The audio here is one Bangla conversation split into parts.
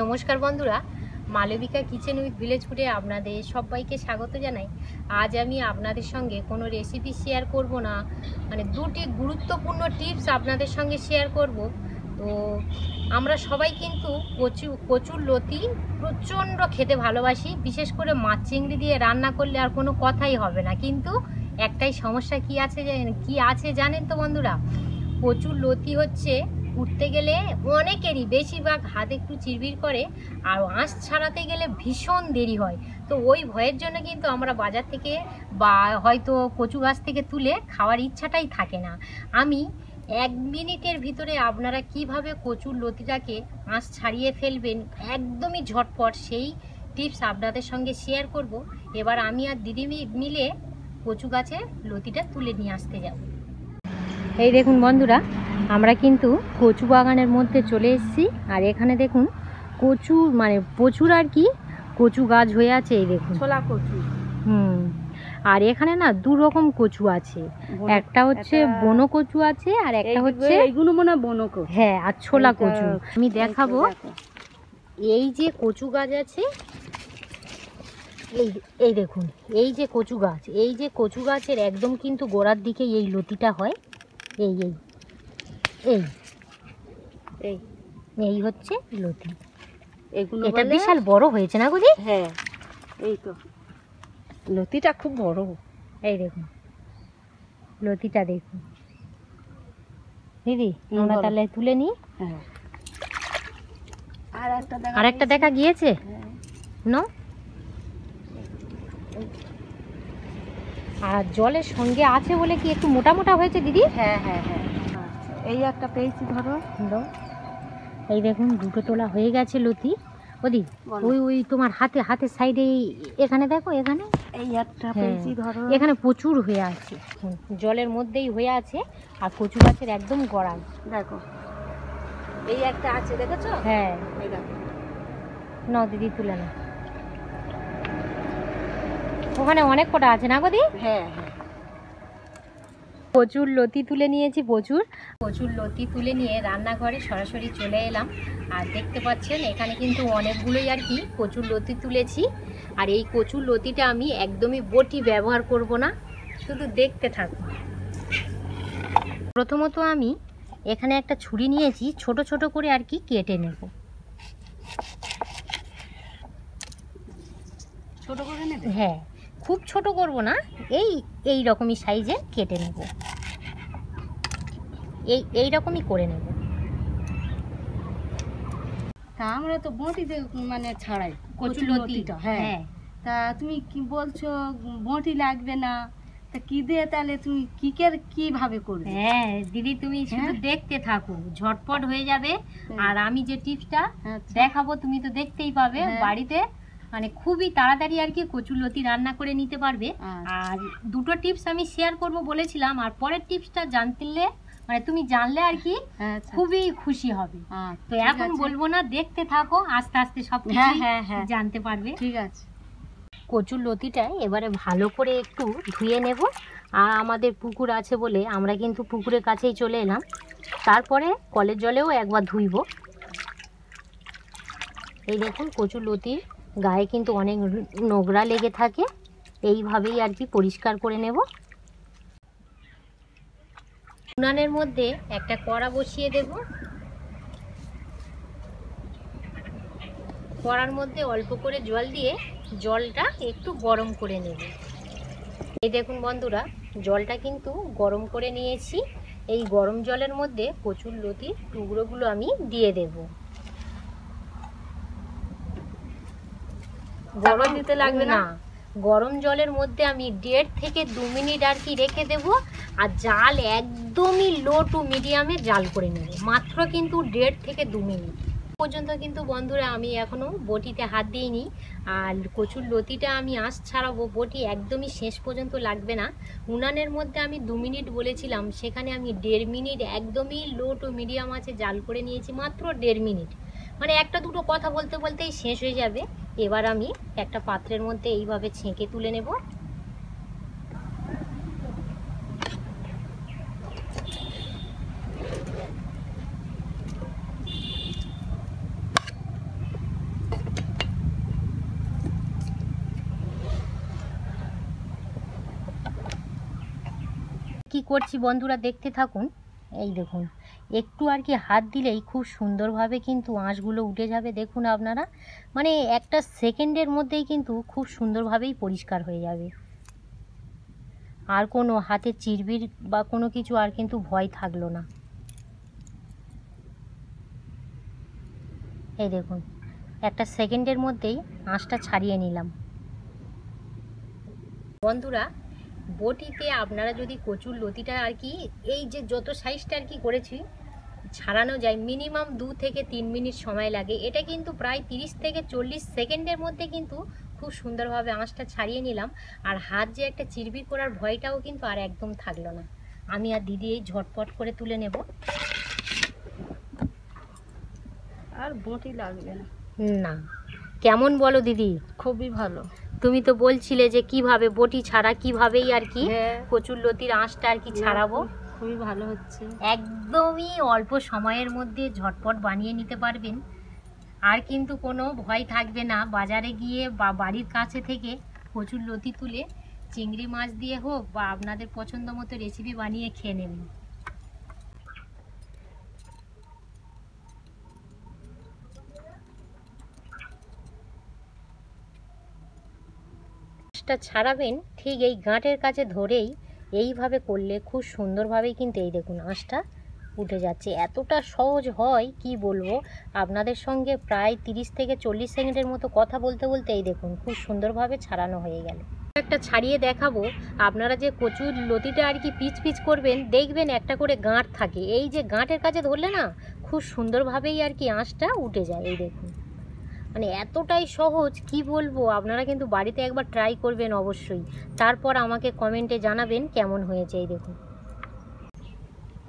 নমস্কার বন্ধুরা, মালবিকা কিচেন উইথ ভিলেজ ফুডে আপনাদের সবাইকে স্বাগত জানাই। আজ আমি আপনাদের সঙ্গে কোনো রেসিপি শেয়ার করব না, মানে দুটি গুরুত্বপূর্ণ টিপস আপনাদের সঙ্গে শেয়ার করব। তো আমরা সবাই কিন্তু কচুর লতি প্রচণ্ড খেতে ভালোবাসি, বিশেষ করে মাছ চিংড়ি দিয়ে রান্না করলে আর কোনো কথাই হবে না। কিন্তু একটাই সমস্যা কি আছে জানেন তো বন্ধুরা? কচুর লতি হচ্ছে উঠতে গেলে অনেকেরই বেশিরভাগ হাত একটু চিরবির করে, আর আঁশ ছাড়াতে গেলে ভীষণ দেরি হয়। তো ওই ভয়ের জন্য কিন্তু আমরা বাজার থেকে বা হয়তো কচু গাছ থেকে তুলে খাওয়ার ইচ্ছাটাই থাকে না। আমি 1 মিনিটের ভিতরে আপনারা কিভাবে কচুর লতিটাকে আঁশ ছাড়িয়ে ফেলবেন একদমই ঝটপট, সেই টিপস আপনাদের সঙ্গে শেয়ার করব। এবার আমি আর দিদি মিলে কচু গাছের লতিটা তুলে নিয়ে আসতে যাব। এই দেখুন বন্ধুরা, আমরা কিন্তু কচু বাগানের মধ্যে চলে এসেছি। আর এখানে দেখুন কচু, মানে প্রচুর আর কি কচু গাছ হয়ে আছে। এই দেখুন ছোলা কচু। আর এখানে না দু রকম কচু আছে, একটা হচ্ছে বনো কচু আছে আর একটা হচ্ছে এইগুলো মনে বনো কচু। হ্যাঁ, আর ছোলা কচু আমি দেখাবো। এই যে কচু গাছ আছে, এই দেখুন, এই যে কচু গাছ, এই যে কচু গাছের একদম কিন্তু গোড়ার দিকে এই লতিটা হয়। এই এই এই এই এই হচ্ছে লতি। এগুলো এটা বিশাল বড় হয়েছে না গদি? হ্যাঁ, এই তো লতিটা খুব বড়। এই দেখুন লতিটা দেখুন দিদি, আমরা তাহলে তুলে নিই। হ্যাঁ, আর একটা দেখা গিয়েছে না? আর জলের সঙ্গে আছে বলে কি একটু মোটা মোটা হয়েছে দিদি? হ্যাঁ হ্যাঁ হ্যাঁ, এই একটা পেয়েছি, ধরো। এই দেখুন দুটো তোলা হয়ে গেছে লতি। ওদি ওই তোমার হাতের সাইডে এখানে দেখো, এখানে এই একটা পেয়েছি, ধরো। এখানে প্রচুর হয়ে আছে, জলের মধ্যেই হয়ে আছে। আর কচু গাছের একদম গোড়ায় দেখো এই একটা আছে, দেখেছো? হ্যাঁ, এই দেখো। নাও দিদি তুলে নাও। ওখানে অনেক কটা আছে না গদি? হ্যাঁ হ্যাঁ, প্রচুর লতি তুলে নিয়েছি। প্রচুর লতি তুলে নিয়ে রান্নাঘরে সরাসরি চলে এলাম। আর দেখতে পাচ্ছেন এখানে কিন্তু অনেকগুলোই আর কি কচুর লতি তুলেছি। আর এই কচুর লতিটা আমি একদমই বটি ব্যবহার করব না, শুধু দেখতে থাকুন। প্রথমত আমি এখানে একটা ছুরি নিয়েছি, ছোট ছোট করে আর কি কেটে নেব। ছোট করে নেবে? হ্যাঁ, খুব ছোট করব না, এই রকমই সাইজে কেটে নেব, এই রকমই করে নেব। তা আমরা তো বঁটিতে মানে ছাড়াই কচুর লতিটা। হ্যাঁ, তা তুমি কি বলছো বঁটি লাগবে না? তা কি দিয়ে তাহলে তুমি কিভাবে করবে? হ্যাঁ দিদি, তুমি শুধু দেখতে থাকো, ঝটপট হয়ে যাবে। আর আমি যে টিপসটা দেখাবো তুমি তো দেখতেই পাবে বাড়িতে, মানে খুবই তাড়াতাড়ি আর কি কচুর লতি রান্না করে নিতে পারবে। আর দুটো টিপস আমি শেয়ার করব বলেছিলাম, আর পরের টিপসটা জানলে, মানে তুমি জানলে আর কি খুবই খুশি হবে। তো এখন বলবো না, দেখতে থাকো, আস্তে আস্তে সব জানতে পারবে। ঠিক আছে। কচুর লতিটা এবারে ভালো করে একটু ধুয়ে নেব। আর আমাদের পুকুর আছে বলে আমরা কিন্তু পুকুরের কাছেই চলে এলাম। তারপরে কলের জলেও একবার ধুইব। এই দেখুন কচুর লতির গায়ে কিন্তু অনেক নোংরা লেগে থাকে, এইভাবেই আর কি পরিষ্কার করে নেব। উনানের মধ্যে একটা কড়া বসিয়ে দেব। কড়ার মধ্যে অল্প করে জল দিয়ে জলটা একটু গরম করে নেব। এই দেখুন বন্ধুরা, জলটা কিন্তু গরম করে নিয়েছি। এই গরম জলের মধ্যে কচুর লতির টুকরোগুলো আমি দিয়ে দেব। গরম দিতে লাগবে না, গরম জলের মধ্যে আমি 1.5 থেকে 2 মিনিট আর কি রেখে দেব। আর জাল একদমই লো টু মিডিয়ামে জাল করে নেব, মাত্র কিন্তু 1.5 থেকে 2 মিনিট পর্যন্ত। কিন্তু বন্ধুরা আমি এখনো বটিতে হাত দিইনি। আর কচুর লতিটা আমি আঁশ ছাড়াবো, বটি একদমই শেষ পর্যন্ত লাগবে না। উনানের মধ্যে আমি 2 মিনিট বলেছিলাম, সেখানে আমি 1.5 মিনিট একদমই লো টু মিডিয়াম আছে জাল করে নিয়েছি, মাত্র 1.5 মিনিট। মানে একটা দুটো কথা বলতে বলতেই শেষ হয়ে যাবে। এবার আমি একটা পাত্রের মধ্যে এইভাবে ছেঁকে তুলে নেব। করছি বন্ধুরা দেখতে থাকুন। এই দেখুন, একটু আর কি হাত দিলেই খুব সুন্দরভাবে কিন্তু আঁশগুলো উঠে যাবে। দেখুন আপনারা, মানে একটা সেকেন্ডের মধ্যেই কিন্তু খুব সুন্দরভাবেই পরিষ্কার হয়ে যাবে। আর কোনো হাতে চিরবির বা কোনো কিছু আর কিন্তু ভয় থাকলো না। এই দেখুন, একটা সেকেন্ডের মধ্যেই আঁশটা ছাড়িয়ে নিলাম। বন্ধুরা, বটিতে আপনারা যদি কচুর লতিটা আর কি এই যে যত সাইজটা আর কি করেছি ছাড়ানো যায়, মিনিমাম 2 থেকে 3 মিনিট সময় লাগে। এটা কিন্তু প্রায় 30 থেকে 40 সেকেন্ডের মধ্যে কিন্তু খুব সুন্দরভাবে আঁশটা ছাড়িয়ে নিলাম। আর হাত যে একটা চিরবির করার ভয়টাও কিন্তু আর একদম থাকলো না। আমি আর দিদি এই ঝটপট করে তুলে নেব। আর বটি লাগবে না। না, কেমন বলো দিদি? খুবই ভালো। তুমি তো বলছিলে যে কিভাবে বটি ছাড়া কিভাবেই আর কি হ্যাঁ, কচুর লতির আঁশটা আর কি ছাড়াবো। খুবই ভালো হচ্ছে। একদমই অল্প সময়ের মধ্যে ঝটপট বানিয়ে নিতে পারবেন। আর কিন্তু কোনো ভয় থাকবে না বাজারে গিয়ে বা বাড়ির কাছে থেকে কচুর লতি তুলে চিংড়ি মাছ দিয়ে হোক বা আপনাদের পছন্দ মতো রেসিপি বানিয়ে খেয়ে নেবেন। আঁশটা ছাড়াবেন ঠিক এই গাঁটের কাছে ধরেই, এইভাবে করলে খুব সুন্দরভাবেই কিন্তু এই দেখুন আঁশটা উঠে যাচ্ছে। এতটা সহজ হয় কি বলবো আপনাদের সঙ্গে, প্রায় 30 থেকে 40 সেকেন্ডের মতো কথা বলতে বলতে এই দেখুন খুব সুন্দরভাবে ছাড়ানো হয়ে গেল। একটা ছাড়িয়ে দেখাবো। আপনারা যে কচুর লতিটা আর কি পিচ পিচ করবেন, দেখবেন একটা করে গাঁট থাকে। এই যে গাঁটের কাছে ধরলে না খুব সুন্দরভাবেই আর কি আঁশটা উঠে যায়। এই দেখুন, মানে এতটাই সহজ কি বলবো। আপনারা কিন্তু বাড়িতে একবার ট্রাই করবেন অবশ্যই, তারপর আমাকে কমেন্টে জানাবেন কেমন হয়েছে। এই দেখুন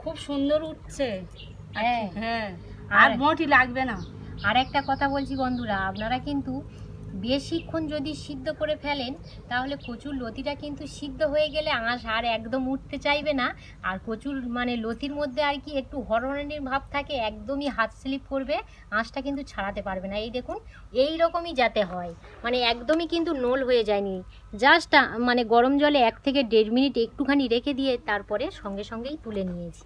খুব সুন্দর উঠছে। হ্যাঁ হ্যাঁ, আর বটি লাগবে না। আর একটা কথা বলছি বন্ধুরা, আপনারা কিন্তু বেশিক্ষণ যদি সিদ্ধ করে ফেলেন তাহলে কচুর লতিটা কিন্তু সিদ্ধ হয়ে গেলে আঁশ আর একদম উঠতে চাইবে না। আর কচুর মানে লতির মধ্যে আর কি একটু হরহরানির ভাব থাকে, একদমই হাত স্লিপ করবে, আঁশটা কিন্তু ছাড়াতে পারবে না। এই দেখুন, এই রকমই যাতে হয়, মানে একদমই কিন্তু নোল হয়ে যায়নি। জাস্ট মানে গরম জলে 1 থেকে 1.5 মিনিট একটুখানি রেখে দিয়ে তারপরে সঙ্গে সঙ্গেই তুলে নিয়েছি।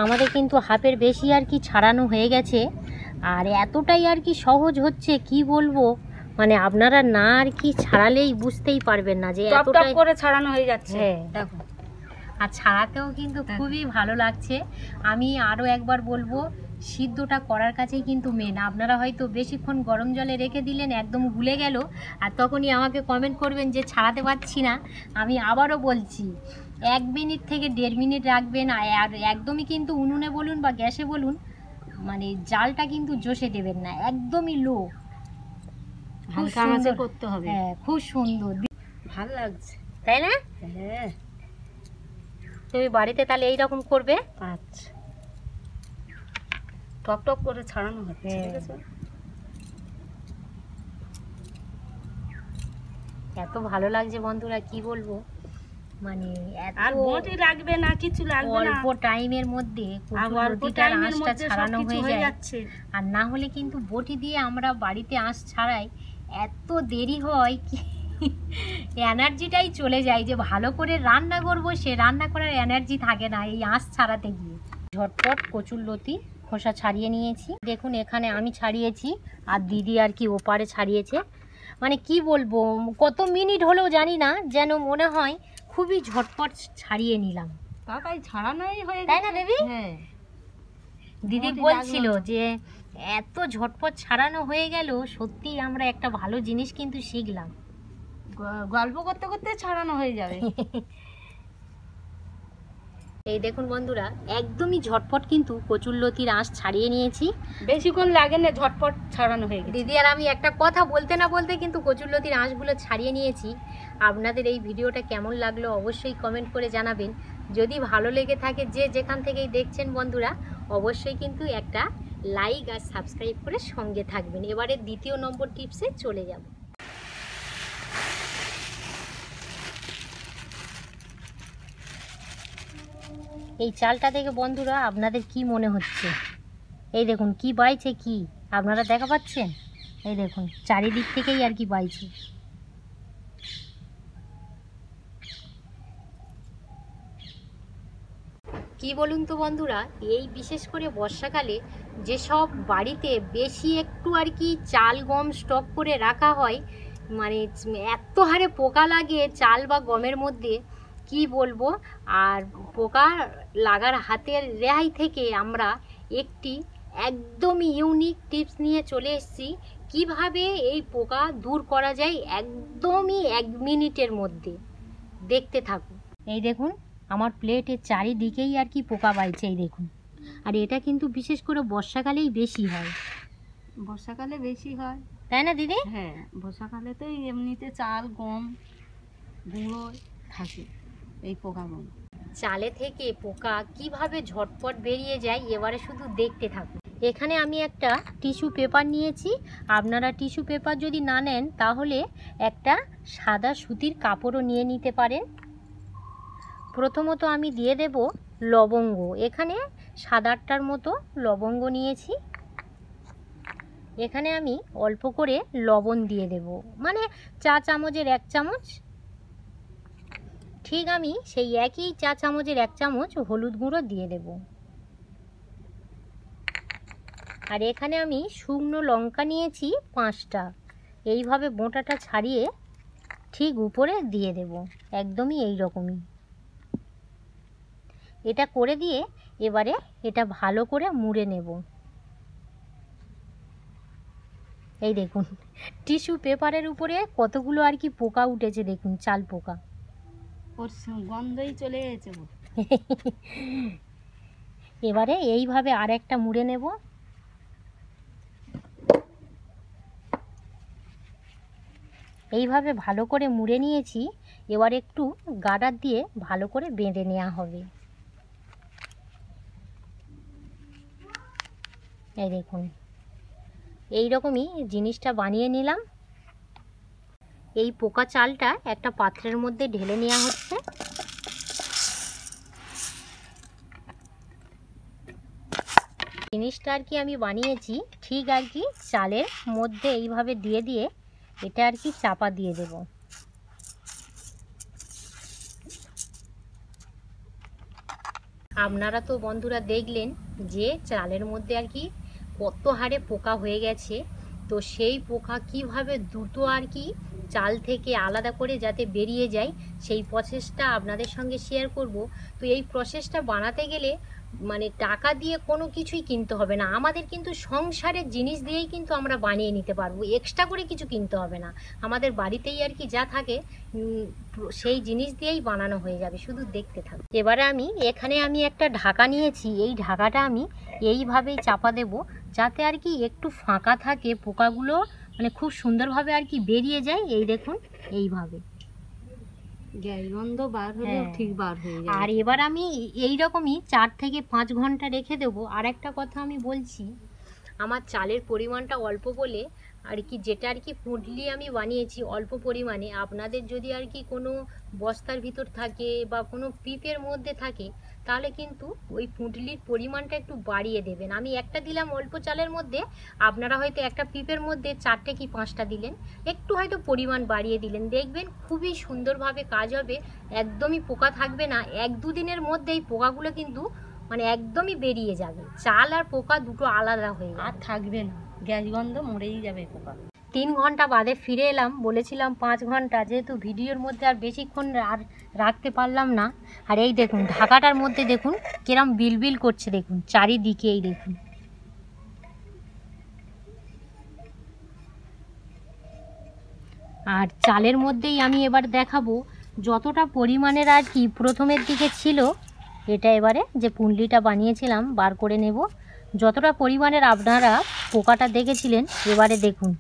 আমাদের কিন্তু হাফের বেশি আর কি ছাড়ানো হয়ে গেছে। আর এতটাই আর কি সহজ হচ্ছে কি বলবো, মানে আপনারা না আর কি ছাড়ালেই বুঝতেই পারবেন না যে টপ টপ এতটাই করে ছাড়ানো হয়ে যাচ্ছে। হ্যাঁ, দেখো, আর ছাড়াতেও কিন্তু খুবই ভালো লাগছে। আমি আরও একবার বলবো, সিদ্ধটা করার কাছেই কিন্তু মেন। আপনারা হয়তো বেশিক্ষণ গরম জলে রেখে দিলেন, একদম গুলে গেল, আর তখনই আমাকে কমেন্ট করবেন যে ছাড়াতে পারছি না। আমি আবারও বলছি, 1 মিনিট থেকে 1.5 মিনিট রাখবেন। আর একদমই কিন্তু উনুনে বলুন বা গ্যাসে বলুন, মানে জালটা কিন্তু জোশে দেবেন না, একদমই লো। খুব হালকা আঁচে সুন্দর করতে হবে। হ্যাঁ, খুব সুন্দর, ভালো লাগছে, তাই না? হ্যাঁ। তুমি বাড়িতে তাহলে এইরকম করবে। আচ্ছা, টপ টপ করে ছাড়ানো হচ্ছে। হ্যাঁ। ঠিক আছে, এত ভালো লাগছে বন্ধুরা কি বলবো, মানে এত আর বটি লাগবে না, কিছু লাগবে না। অল্প টাইমের মধ্যে আর কচুর অল্প লতিটার টাইমের আঁশটা মধ্যে ছাড়ানো সবকিছু হয়ে হয়ে যায়। যাচ্ছে। আর না হলে কিন্তু বটি দিয়ে আমরা বাড়িতে আঁশ ছাড়াই এত দেরি হয় কি এনার্জিটাই চলে যায়, যে ভালো করে রান্না করব সে রান্না করার এনার্জি থাকে না এই আঁশ ছাড়াতে গিয়ে। ঝটপট কচুর লতি খোসা ছাড়িয়ে নিয়েছি। দেখুন এখানে আমি ছাড়িয়েছি আর দিদি আর কি ওপারে ছাড়িয়েছে। মানে কি বলবো, কত মিনিট হলেও জানি না, যেন মনে হয় খুবই ঝটপট ছাড়িয়ে নিলাম। তাই ছাড়ানোই হয়ে তাই গেছে। না দেবী? হ্যাঁ, দিদি বটি বলছিল লাগলো না। যে এত ঝটপট ছাড়ানো হয়ে গেল, সত্যি আমরা একটা ভালো জিনিস কিন্তু শিখলাম। গল্প করতে করতে ছাড়ানো হয়ে যাবে। এই দেখুন বন্ধুরা, একদমই ঝটপট কিন্তু কচুর লতির আঁশ ছাড়িয়ে নিয়েছি। বেশিক্ষণ লাগে না, ঝটপট ছাড়ানো হয়ে গেছে। দিদি আর আমি একটা কথা বলতে না বলতে কিন্তু কচুর লতির আঁশগুলো ছাড়িয়ে নিয়েছি। আপনাদের এই ভিডিওটা কেমন লাগলো অবশ্যই কমেন্ট করে জানাবেন। যদি ভালো লেগে থাকে, যে যেখান থেকেই দেখছেন বন্ধুরা, অবশ্যই কিন্তু একটা লাইক আর সাবস্ক্রাইব করে সঙ্গে থাকবেন। এবারে দ্বিতীয় নম্বর টিপসে চলে যাব। এই চালটা দেখে বন্ধুরা আপনাদের কি মনে হচ্ছে? এই দেখুন কি বাইছে, কি আপনারা দেখা পাচ্ছেন? এই দেখুন চারিদিক থেকেই আর কি বাইছে। কি বলুন তো বন্ধুরা, এই বিশেষ করে বর্ষাকালে যেসব বাড়িতে বেশি একটু আর কি চাল গম স্টক করে রাখা হয়, মানে এত হারে পোকা লাগে চাল বা গমের মধ্যে, কি বলবো। আর পোকা লাগার হাতের রেহাই থেকে আমরা একটি একদমই ইউনিক টিপস নিয়ে চলে এসেছি, কিভাবে এই পোকা দূর করা যায় একদমই 1 মিনিটের মধ্যে। দেখতে থাকুন। এই দেখুন, আমার প্লেটের চারিদিকেই আর কি পোকা বাইছে, এই দেখুন। আর এটা কিন্তু বিশেষ করে বর্ষাকালেই বেশি হয়। বর্ষাকালে বেশি হয়, তাই না দিদি? হ্যাঁ, বর্ষাকালে তো এমনিতে চাল গম গুঁড়ো থাকে, এই পোকাগুলো। চালে থেকে পোকা কিভাবে ঝটপট বেরিয়ে যায় এবারে শুধু দেখতে থাকুন। এখানে আমি একটা টিস্যু পেপার নিয়েছি। আপনারা টিস্যু পেপার যদি না নেন তাহলে একটা সাদা সুতির কাপড়ও নিয়ে নিতে পারেন। প্রথমত আমি দিয়ে দেব লবঙ্গ। এখানে 7-8টার মতো লবঙ্গ নিয়েছি। এখানে আমি অল্প করে লবণ দিয়ে দেব, মানে চা চামচের 1 চামচ। ঠিক আমি সেই একই চা চামচের 1 চামচ হলুদ গুঁড়ো দিয়ে দেব। আর এখানে আমি শুকনো লঙ্কা নিয়েছি 5টা। এইভাবে বোঁটাটা ছাড়িয়ে ঠিক উপরে দিয়ে দেব, একদমই এই রকমই। এটা করে দিয়ে এবারে এটা ভালো করে মুড়ে নেব। এই দেখুন, টিস্যু পেপারের উপরে কতগুলো আর কি পোকা উঠেছে, দেখুন, চাল পোকা। ওর গন্ধই চলে গেছে। এবারে এইভাবে আর একটা মুড়ে নেব। এইভাবে ভালো করে মুড়ে নিয়েছি। এবার একটু গার্ডার দিয়ে ভালো করে বেঁধে নেওয়া হবে। এই দেখুন, এই রকমই জিনিসটা বানিয়ে নিলাম। এই পোকা চালটা একটা পাত্রের মধ্যে ঢেলে নেওয়া হচ্ছে। জিনিসটা আর কি আমি বানিয়েছি ঠিক আর কি চালের মধ্যে এইভাবে দিয়ে দিয়ে এটা আর কি চাপা দিয়ে দেব। আপনারা তো বন্ধুরা দেখলেন যে চালের মধ্যে আর কি কত হারে পোকা হয়ে গেছে। তো সেই পোকা কিভাবে দ্রুত আর কি চাল থেকে আলাদা করে যাতে বেরিয়ে যায়, সেই প্রসেসটা আপনাদের সঙ্গে শেয়ার করব। তো এই প্রসেসটা বানাতে গেলে মানে টাকা দিয়ে কোনো কিছুই কিনতে হবে না, আমাদের কিন্তু সংসারের জিনিস দিয়েই কিন্তু আমরা বানিয়ে নিতে পারবো। এক্সট্রা করে কিছু কিনতে হবে না, আমাদের বাড়িতেই আর কি যা থাকে সেই জিনিস দিয়েই বানানো হয়ে যাবে, শুধু দেখতে থাকো। এবারে এখানে আমি একটা ঢাকা নিয়েছি। এই ঢাকাটা আমি এইভাবেই চাপা দেব, যাতে আর কি একটু ফাঁকা থাকে, পোকাগুলো মানে খুব সুন্দরভাবে আর কি বেরিয়ে যায়। এই দেখুন, এইভাবে গ্যাস গন্ধ বার হলেও ঠিক বার হয়ে যায়। আর এবার আমি এই রকমই 4 থেকে 5 ঘন্টা রেখে দেবো। আর একটা কথা আমি বলছি, আমার চালের পরিমাণটা অল্প বলে আর কি, যেটা আর কি পুঁটলি আমি বানিয়েছি অল্প পরিমাণে। আপনাদের যদি আর কি কোনো বস্তার ভিতর থাকে বা কোনো পিপের মধ্যে থাকে, তাহলে কিন্তু ওই পুঁটলির পরিমাণটা একটু বাড়িয়ে দেবেন। আমি একটা দিলাম অল্প চালের মধ্যে, আপনারা হয়তো একটা পিপের মধ্যে 4টে কি 5টা দিলেন, একটু হয়তো পরিমাণ বাড়িয়ে দিলেন, দেখবেন খুবই সুন্দরভাবে কাজ হবে, একদমই পোকা থাকবে না। 1-2 দিনের মধ্যেই পোকাগুলো কিন্তু মানে একদমই বেরিয়ে যাবে, চাল আর পোকা দুটো আলাদা হয়ে যাবে, আর থাকবে না, গ্যাস গন্ধ মরেই যাবে পোকা। 3 ঘন্টা বাদে ফিরে এলাম, বলেছিলাম 5 ঘন্টা, যেহেতু ভিডিওর মধ্যে আর বেশিক্ষণ আর রাখতে পারলাম না। আর এই দেখুন ঢাকাটার মধ্যে দেখুন কিরম বিলবিল করছে, দেখুন চারিদিকে, এই দেখুন। আর চালের মধ্যেই আমি এবার দেখাবো যতটা পরিমাণের আর কি প্রথমের দিকে ছিল, এটা এবারে যে পুঁটলিটা বানিয়েছিলাম বার করে নেব। যতটা পরিমাণের আপনারা পোকাটা দেখেছিলেন, এবারে দেখুন,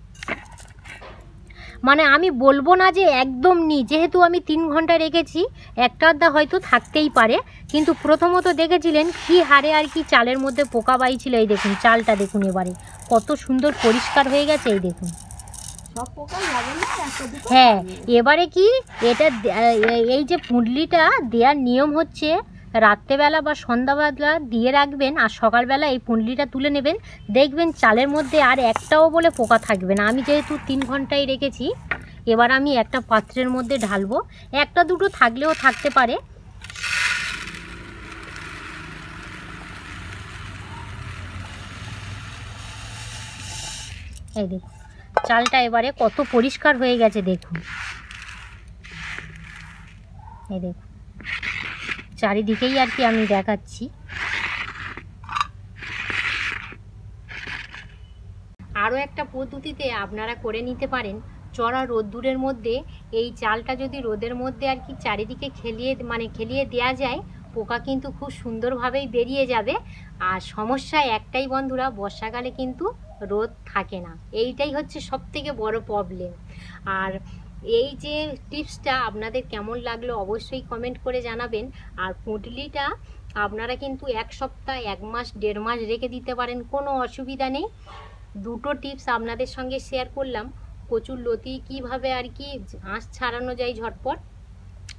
মানে আমি বলবো না যে একদম নেই, যেহেতু আমি 3 ঘন্টা রেখেছি, একটা আধটা হয়তো থাকতেই পারে, কিন্তু প্রথমত দেখেছিলেন কি হারে আর কি চালের মধ্যে পোকা বাইছিল। এই দেখুন চালটা দেখুন এবারে কত সুন্দর পরিষ্কার হয়ে গেছে, এই দেখুন। সব পোকা যাবে না, একটা দুটো। হ্যাঁ, এবারে কি এটা এই যে পুঁটলিটা দেওয়ার নিয়ম হচ্ছে রাত্রেবেলা বা সন্ধ্যাবেলা দিয়ে রাখবেন, আর সকালবেলা এই পুঁটলিটা তুলে নেবেন, দেখবেন চালের মধ্যে আর একটাও বলে পোকা থাকবে না। আমি যেহেতু 3 ঘন্টায় রেখেছি, এবার আমি একটা পাত্রের মধ্যে ঢালবো। একটা দুটো থাকলেও থাকতে পারে। এই দেখুন চালটা এবারে কত পরিষ্কার হয়ে গেছে দেখুন। এই দেখুন চারিদিকেই আর কি আমি দেখাচ্ছি। আরও একটা পদ্ধতিতে আপনারা করে নিতে পারেন, চড়া রোদ্দুরের মধ্যে এই চালটা যদি রোদের মধ্যে আর কি চারিদিকে খেলিয়ে দেওয়া যায়, পোকা কিন্তু খুব সুন্দরভাবেই বেরিয়ে যাবে। আর সমস্যা একটাই বন্ধুরা, বর্ষাকালে কিন্তু রোদ থাকে না, এইটাই হচ্ছে সবথেকে বড় প্রবলেম। আর এই যে টিপসটা আপনাদের কেমন লাগলো অবশ্যই কমেন্ট করে জানাবেন। আর পুঁটলিটা আপনারা কিন্তু 1 সপ্তাহ 1 মাস 1.5 মাস রেখে দিতে পারেন, কোনো অসুবিধা নেই। দুটো টিপস আপনাদের সঙ্গে শেয়ার করলাম, কচুর লতি কিভাবে আর কি আঁশ ছাড়ানো যায় ঝটপট,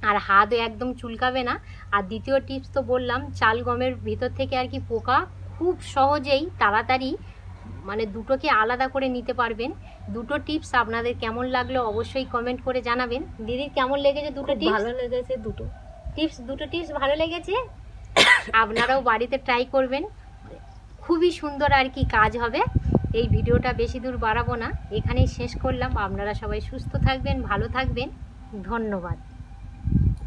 আর হাতও একদম চুলকাবে না। আর দ্বিতীয় টিপস তো বললাম, চাল গমের ভিতর থেকে আর কি পোকা খুব সহজেই তাড়াতাড়ি দুটোকে আলাদা করে নিতে পারবেন। দুটো টিপস আপনাদের কেমন লাগলো অবশ্যই কমেন্ট করে জানাবেন। দিদির কেমন লেগেছে দুটো টিপস? ভালো লেগেছে দুটো টিপস ভালো লেগেছে। আপনারাও বাড়িতে ট্রাই করবেন, খুবই সুন্দর আর কি কাজ হবে। এই ভিডিওটা বেশি দূর বাড়াবো না, এখানেই শেষ করলাম। আপনারা সবাই সুস্থ থাকবেন, ভালো থাকবেন, ধন্যবাদ।